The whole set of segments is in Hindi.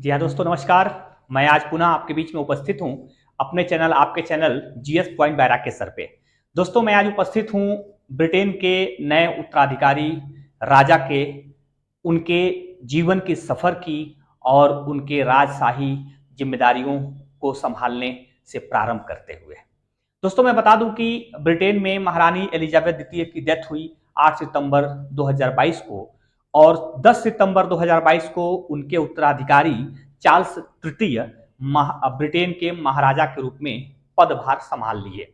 जी हाँ दोस्तों, नमस्कार। मैं आज पुनः आपके बीच में उपस्थित हूँ अपने चैनल आपके चैनल जीएस पॉइंट बैराग के सर पे। दोस्तों, मैं आज उपस्थित हूँ ब्रिटेन के नए उत्तराधिकारी राजा के उनके जीवन के सफर की और उनके राजशाही जिम्मेदारियों को संभालने से प्रारंभ करते हुए। दोस्तों, मैं बता दूं कि ब्रिटेन में महारानी एलिजाबेथ द्वितीय की डेथ हुई 8 सितंबर 2022 को और 10 सितंबर 2022 को उनके उत्तराधिकारी चार्ल्स तृतीय ब्रिटेन के महाराजा के रूप में पदभार संभाल लिए।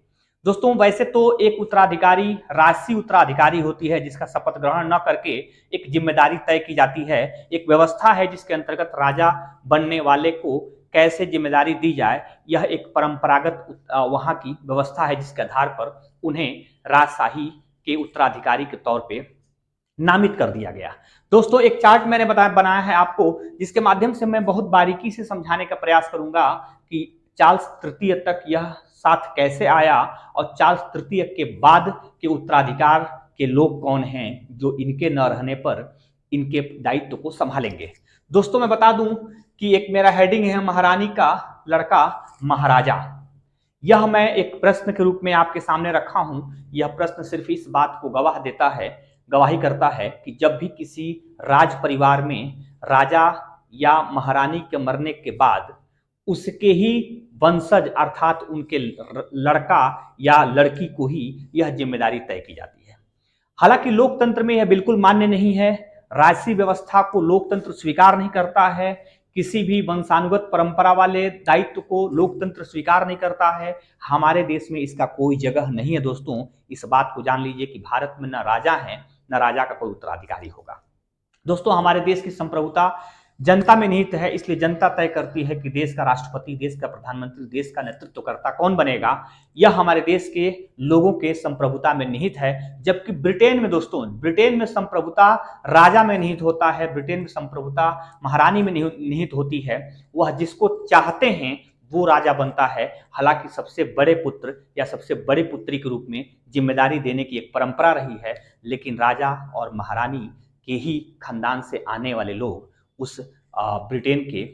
दोस्तों, वैसे तो एक उत्तराधिकारी राजसी उत्तराधिकारी होती है जिसका शपथ ग्रहण न करके एक जिम्मेदारी तय की जाती है। एक व्यवस्था है जिसके अंतर्गत राजा बनने वाले को कैसे जिम्मेदारी दी जाए, यह एक परंपरागत वहां की व्यवस्था है जिसके आधार पर उन्हें राजशाही के उत्तराधिकारी के तौर पे नामित कर दिया गया। दोस्तों, एक चार्ट मैंने बनाया है आपको, जिसके माध्यम से मैं बहुत बारीकी से समझाने का प्रयास करूंगा कि चार्ल्स तृतीय तक यह साथ कैसे आया और चार्ल्स तृतीय के बाद के उत्तराधिकार के लोग कौन हैं जो इनके न रहने पर इनके दायित्व को संभालेंगे। दोस्तों, मैं बता दूं कि एक मेरा हेडिंग है महारानी का लड़का महाराजा। यह मैं एक प्रश्न के रूप में आपके सामने रखा हूं। यह प्रश्न सिर्फ इस बात को गवाही करता है कि जब भी किसी राज परिवार में राजा या महारानी के मरने के बाद उसके ही वंशज अर्थात उनके लड़का या लड़की को ही यह जिम्मेदारी तय की जाती है। हालांकि लोकतंत्र में यह बिल्कुल मान्य नहीं है। राजसी व्यवस्था को लोकतंत्र स्वीकार नहीं करता है। किसी भी वंशानुगत परंपरा वाले दायित्व को लोकतंत्र स्वीकार नहीं करता है। हमारे देश में इसका कोई जगह नहीं है। दोस्तों, इस बात को जान लीजिए कि भारत में न राजा है न राजा का कोई उत्तराधिकारी होगा। दोस्तों, हमारे देश की संप्रभुता जनता में निहित है, इसलिए जनता तय करती है कि देश का राष्ट्रपति, देश का प्रधानमंत्री, देश का नेतृत्वकर्ता कौन बनेगा। यह हमारे देश के लोगों के संप्रभुता में निहित है। जबकि ब्रिटेन में दोस्तों, ब्रिटेन में संप्रभुता राजा में निहित होता है, ब्रिटेन में संप्रभुता महारानी में निहित होती है। वह जिसको चाहते हैं वो राजा बनता है। हालांकि सबसे बड़े पुत्र या सबसे बड़ी पुत्री के रूप में जिम्मेदारी देने की एक परंपरा रही है, लेकिन राजा और महारानी के ही खानदान से आने वाले लोग उस ब्रिटेन के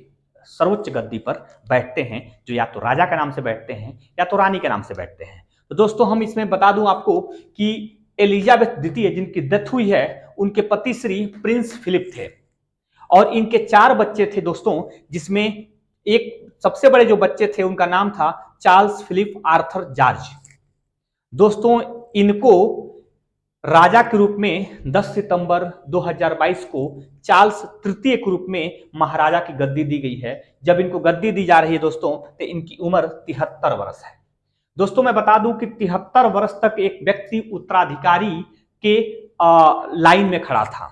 सर्वोच्च गद्दी पर बैठते हैं, जो या तो राजा के नाम से बैठते हैं या तो रानी के नाम से बैठते हैं। तो दोस्तों, हम इसमें बता दूं आपको कि एलिजाबेथ द्वितीय जिनकी डेथ हुई है, उनके पति श्री प्रिंस फिलिप थे और इनके 4 बच्चे थे दोस्तों, जिसमें एक सबसे बड़े जो बच्चे थे उनका नाम था चार्ल्स फिलिप आर्थर जॉर्ज। दोस्तों, इनको राजा के रूप में 10 सितंबर 2022 को चार्ल्स तृतीय के रूप में महाराजा की गद्दी दी गई है। जब इनको गद्दी दी जा रही है दोस्तों, तो इनकी उम्र 73 वर्ष है। दोस्तों, मैं बता दूं कि 73 वर्ष तक एक व्यक्ति उत्तराधिकारी के लाइन में खड़ा था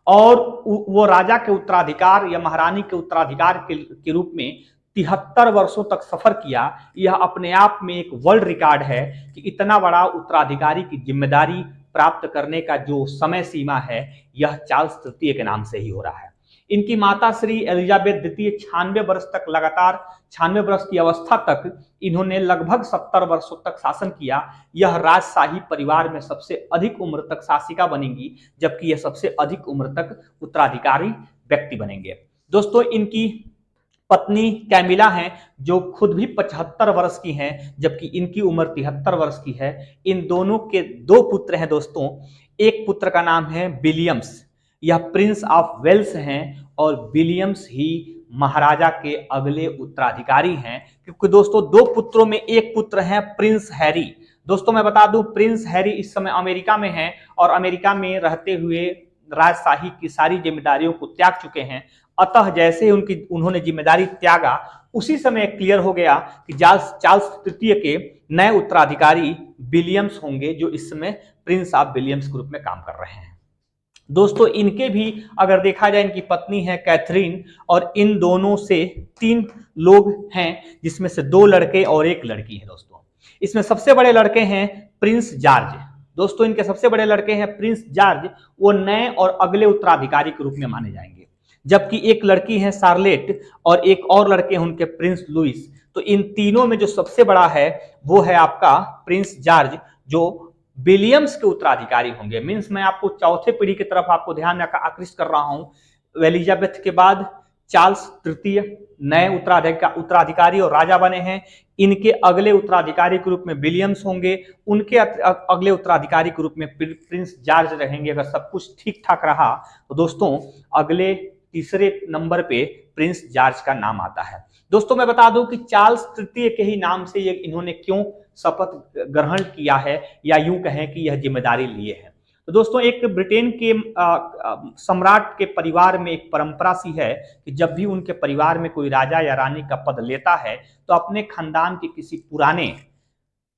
और वो राजा के उत्तराधिकार या महारानी के उत्तराधिकार के रूप में 73 वर्षों तक सफर किया। यह अपने आप में एक वर्ल्ड रिकॉर्ड है कि इतना बड़ा उत्तराधिकारी की जिम्मेदारी प्राप्त करने का जो समय सीमा है, यह चार्ल्स तृतीय के नाम से ही हो रहा है। इनकी माता श्री एलिजाबेथ द्वितीय 96 वर्ष तक लगातार 96 वर्ष की अवस्था तक इन्होंने लगभग 70 वर्षों तक शासन किया। यह राजशाही परिवार में सबसे अधिक उम्र तक शासिका बनेंगी, जबकि यह सबसे अधिक उम्र तक उत्तराधिकारी व्यक्ति बनेंगे। दोस्तों, इनकी पत्नी कैमिला हैं जो खुद भी 75 वर्ष की हैं, जबकि इनकी उम्र 73 वर्ष की है। इन दोनों के 2 पुत्र हैं दोस्तों। एक पुत्र का नाम है विलियम्स, यह प्रिंस ऑफ वेल्स हैं और विलियम्स ही महाराजा के अगले उत्तराधिकारी हैं, क्योंकि दोस्तों 2 पुत्रों में एक पुत्र है प्रिंस हैरी। दोस्तों, मैं बता दूं प्रिंस हैरी इस समय अमेरिका में हैं और अमेरिका में रहते हुए राजशाही की सारी जिम्मेदारियों को त्याग चुके हैं। अतः जैसे उन्होंने जिम्मेदारी त्यागा, उसी समय क्लियर हो गया कि चार्ल्स तृतीय के नए उत्तराधिकारी विलियम्स होंगे, जो इस समय प्रिंस ऑफ विलियम्स के रूप में काम कर रहे हैं। दोस्तों, इनके भी अगर देखा जाए, इनकी पत्नी है कैथरीन और इन दोनों से 3 लोग हैं, जिसमें से 2 लड़के और 1 लड़की है। दोस्तों, इसमें सबसे बड़े लड़के हैं प्रिंस जॉर्ज। दोस्तों, इनके सबसे बड़े लड़के हैं प्रिंस जॉर्ज, वो नए और अगले उत्तराधिकारी के रूप में माने जाएंगे। जबकि एक लड़की है शार्लेट और एक और लड़के हैं उनके प्रिंस लुइस। तो इन तीनों में जो सबसे बड़ा है वो है आपका प्रिंस जॉर्ज, जो विलियम्स के उत्तराधिकारी होंगे। मींस मैं आपको चौथे पीढ़ी की तरफ आपको ध्यान आकृष्ट कर रहा हूं। एलिजाबेथ के बाद चार्ल्स तृतीय नए उत्तराधिकारी और राजा बने हैं। इनके अगले उत्तराधिकारी के रूप में विलियम्स होंगे, उनके अगले उत्तराधिकारी के रूप में प्रिंस जॉर्ज रहेंगे। अगर सब कुछ ठीक ठाक रहा तो दोस्तों अगले तीसरे नंबर पे प्रिंस जॉर्ज का नाम आता है। दोस्तों मैं बता दूं कि चार्ल्स तृतीय के ही नाम से ये इन्होंने क्यों शपथ ग्रहण किया है या यूं कहें कि यह जिम्मेदारी लिए हैं। तो दोस्तों एक ब्रिटेन के सम्राट के परिवार में एक परंपरा सी है कि जब भी उनके परिवार में कोई राजा या रानी का पद लेता है तो अपने खानदान के किसी पुराने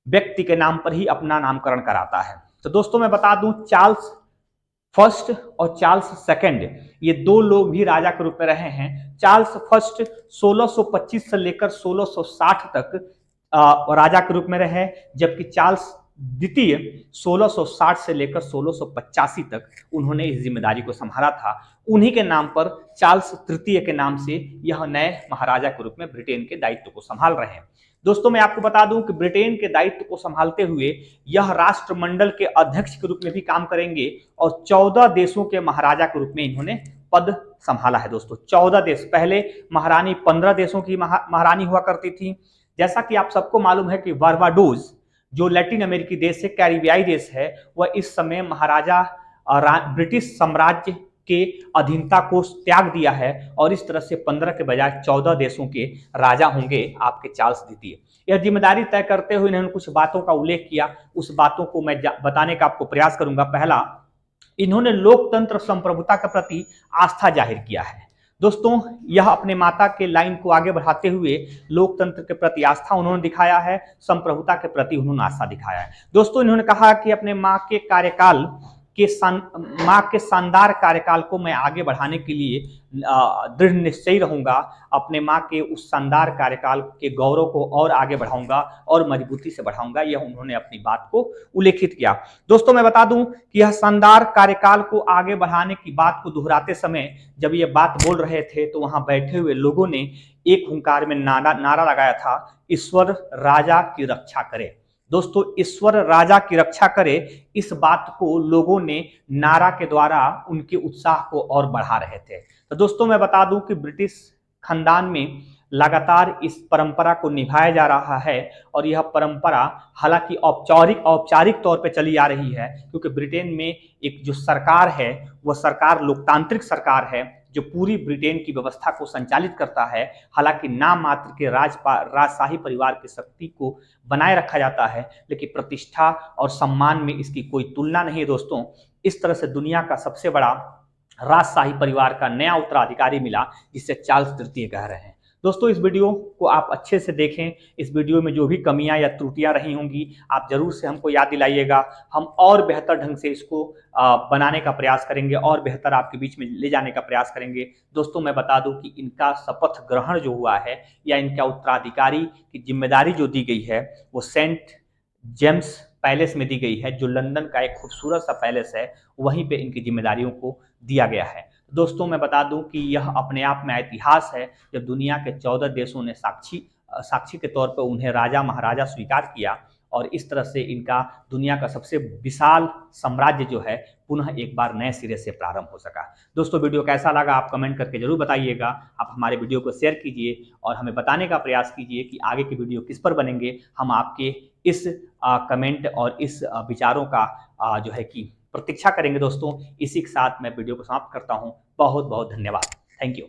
व्यक्ति के नाम पर ही अपना नामकरण कराता है। तो दोस्तों मैं बता दूं चार्ल्स फर्स्ट और चार्ल्स सेकंड ये दो लोग भी राजा के रूप में रहे हैं। चार्ल्स फर्स्ट 1625 से लेकर 1660 तक राजा के रूप में रहे, जबकि चार्ल्स द्वितीय 1660 से लेकर 1685 तक उन्होंने इस जिम्मेदारी को संभाला था। उन्हीं के नाम पर चार्ल्स तृतीय के नाम से यह नए महाराजा के रूप में ब्रिटेन के दायित्व को संभाल रहे हैं। दोस्तों मैं आपको बता दूं कि ब्रिटेन के दायित्व को संभालते हुए यह राष्ट्रमंडल के अध्यक्ष के रूप में भी काम करेंगे और 14 देशों के महाराजा के रूप में इन्होंने पद संभाला है। दोस्तों 14 देश, पहले महारानी 15 देशों की महारानी हुआ करती थी। जैसा कि आप सबको मालूम है कि बारबाडोस जो लैटिन अमेरिकी देश है, कैरिबियाई देश है, वह इस समय महाराजा ब्रिटिश साम्राज्य के अधीनता को त्याग दिया है और इस तरह से 15 के बजाय 14 देशों के राजा होंगे आपके चार्ल्स द्वितीय। यह जिम्मेदारी तय करते हुए इन्होंने कुछ बातों का उल्लेख किया, उस बातों को मैं बताने का आपको प्रयास करूंगा। पहला, इन्होंने लोकतंत्र संप्रभुता के प्रति आस्था जाहिर किया है। दोस्तों यह अपने माता के लाइन को आगे बढ़ाते हुए लोकतंत्र के प्रति आस्था उन्होंने दिखाया है, संप्रभुता के प्रति उन्होंने आस्था दिखाया है। दोस्तों इन्होंने कहा कि अपने माँ के शानदार कार्यकाल को मैं आगे बढ़ाने के लिए दृढ़ निश्चयी रहूंगा, अपने माँ के उस शानदार कार्यकाल के गौरव को और आगे बढ़ाऊंगा और मजबूती से बढ़ाऊंगा, यह उन्होंने अपनी बात को उल्लेखित किया। दोस्तों मैं बता दूं कि यह शानदार कार्यकाल को आगे बढ़ाने की बात को दोहराते समय जब ये बात बोल रहे थे तो वहां बैठे हुए लोगों ने एक हुंकार में नारा लगाया था, ईश्वर राजा की रक्षा करे। दोस्तों ईश्वर राजा की रक्षा करे, इस बात को लोगों ने नारा के द्वारा उनके उत्साह को और बढ़ा रहे थे। तो दोस्तों मैं बता दूं कि ब्रिटिश खानदान में लगातार इस परंपरा को निभाया जा रहा है और यह परंपरा हालांकि औपचारिक तौर पे चली आ रही है, क्योंकि ब्रिटेन में एक जो सरकार है वह सरकार लोकतांत्रिक सरकार है जो पूरी ब्रिटेन की व्यवस्था को संचालित करता है। हालांकि नाम मात्र के राजशाही परिवार की शक्ति को बनाए रखा जाता है, लेकिन प्रतिष्ठा और सम्मान में इसकी कोई तुलना नहीं है। दोस्तों इस तरह से दुनिया का सबसे बड़ा राजशाही परिवार का नया उत्तराधिकारी मिला जिसे चार्ल्स तृतीय कह रहे हैं। दोस्तों इस वीडियो को आप अच्छे से देखें, इस वीडियो में जो भी कमियां या त्रुटियां रही होंगी आप जरूर से हमको याद दिलाइएगा, हम और बेहतर ढंग से इसको बनाने का प्रयास करेंगे और बेहतर आपके बीच में ले जाने का प्रयास करेंगे। दोस्तों मैं बता दूं कि इनका शपथ ग्रहण जो हुआ है या इनका उत्तराधिकारी की जिम्मेदारी जो दी गई है वो सेंट जेम्स पैलेस में दी गई है, जो लंदन का एक खूबसूरत सा पैलेस है, वहीं पे इनकी जिम्मेदारियों को दिया गया है। दोस्तों मैं बता दूं कि यह अपने आप में ऐतिहास है, जब दुनिया के 14 देशों ने साक्षी के तौर पर उन्हें राजा महाराजा स्वीकार किया और इस तरह से इनका दुनिया का सबसे विशाल साम्राज्य जो है पुनः एक बार नए सिरे से प्रारंभ हो सका। दोस्तों वीडियो कैसा लगा आप कमेंट करके जरूर बताइएगा। आप हमारे वीडियो को शेयर कीजिए और हमें बताने का प्रयास कीजिए कि आगे की वीडियो किस पर बनेंगे। हम आपके इस कमेंट और इस विचारों का जो है कि प्रतीक्षा करेंगे। दोस्तों इसी के साथ मैं वीडियो को समाप्त करता हूं। बहुत बहुत धन्यवाद। Thank you.